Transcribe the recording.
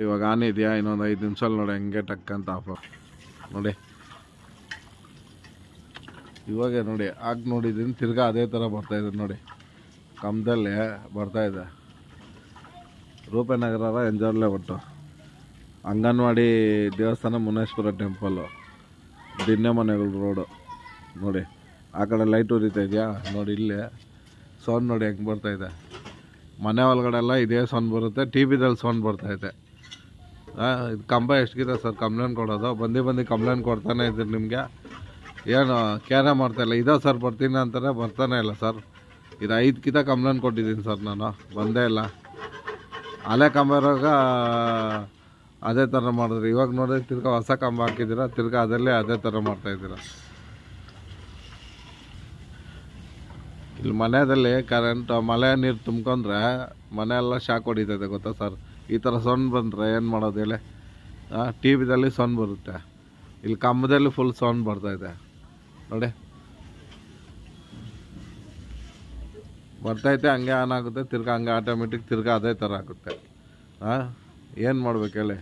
ಇವಾಗ ಆನ್ ಇದೆಯಾ, ಇನ್ನೊಂದು 5 ನಿಮಿಷಲ್ಲಿ ನೋಡಿ ಹಂಗೆ ಟಕ್ ಅಂತ ಆಫ್ ನೋಡಿ. ಇವಾಗ ನೋಡಿ ಆಗ ನೋಡಿದ್ದೀನಿ, ತಿರ್ಗಾ ಅದೇ ಥರ ಬರ್ತಾಯಿದೆ ನೋಡಿ, ಕಂಬದಲ್ಲೇ ಬರ್ತಾಯಿದೆ. ರೂಪನಗರ ಎಂಜಾರ್ಲೆ ಒಟ್ಟು ಅಂಗನವಾಡಿ ದೇವಸ್ಥಾನ, ಮುನೇಶ್ವರ ಟೆಂಪಲ್ಲು, ದಿನ್ನೆ ಮನೆಗಳು ರೋಡು ನೋಡಿ. ಆ ಕಡೆ ಲೈಟ್ ಉರಿತಾ ಇದೆಯಾ ನೋಡಿ, ಇಲ್ಲೇ ಸೌಂಡ್ ನೋಡಿ ಹೆಂಗೆ ಬರ್ತಾಯಿದೆ. ಮನೆ ಒಳಗಡೆಲ್ಲ ಇದೇ ಸೌಂಡ್ ಬರುತ್ತೆ, ಟಿ ವಿದಲ್ಲಿ ಸೌಂಡ್ ಬರ್ತಾಯಿದೆ. ಇದು ಕಂಬ ಎಷ್ಟಿದೆ ಸರ್ ಕಂಪ್ಲೇಂಟ್ ಕೊಡೋದು? ಬಂದು ಕಂಪ್ಲೇಂಟ್ ಕೊಡ್ತಾನೆ ಇದ್ದೀರಿ. ನಿಮಗೆ ಏನು ಕೇರೆ ಮಾಡ್ತಾಯಿಲ್ಲ. ಇದೋ ಸರ್ ಬರ್ತೀನಿ ಅಂತಾರೆ, ಬರ್ತಾನೆ ಇಲ್ಲ ಸರ್. ಇದು 5 ಕಿತ ಕಂಪ್ಲೇಂಟ್ ಕೊಟ್ಟಿದ್ದೀನಿ ಸರ್, ನಾನು ಬಂದೇ ಇಲ್ಲ. ಹಳೆ ಕಂಬ ಇರುವಾಗ ಅದೇ ಥರ ಮಾಡಿದ್ರಿ, ಇವಾಗ ನೋಡಿದ್ರೆ ತಿರ್ಗಾ ಹೊಸ ಕಂಬ ಹಾಕಿದ್ದೀರ, ತಿರ್ಗಾ ಅದಲ್ಲೇ ಅದೇ ಥರ ಮಾಡ್ತಾಯಿದ್ದೀರ. ಇಲ್ಲಿ ಮನೆಯಲ್ಲಿ ಕರೆಂಟ್ ಮಳೆ ನೀರು ತುಂಬ್ಕೊಂಡ್ರೆ ಮನೆಯೆಲ್ಲ ಶಾಕ್ ಹೊಡಿತೈತೆ ಗೊತ್ತಾ ಸರ್. ಈ ಥರ ಸೌಂಡ್ ಬಂದರೆ ಏನು ಮಾಡೋದು ಹೇಳಿ? ಟಿ ವಿದಲ್ಲಿ ಸೌಂಡ್ ಬರುತ್ತೆ, ಇಲ್ಲಿ ಕಂಬದಲ್ಲಿ ಫುಲ್ ಸೌಂಡ್ ಬರ್ತಾಯಿದೆ ನೋಡಿ. ಬರ್ತೈತೆ ಹಂಗೆ ಆನ್ ಆಗುತ್ತೆ, ತಿರ್ಗಾ ಹಂಗೆ ಆಟೋಮೆಟಿಕ್ ತಿರ್ಗಾ ಅದೇ ಥರ ಆಗುತ್ತೆ. ಏನು ಮಾಡ್ಬೇಕು ಹೇಳಿ?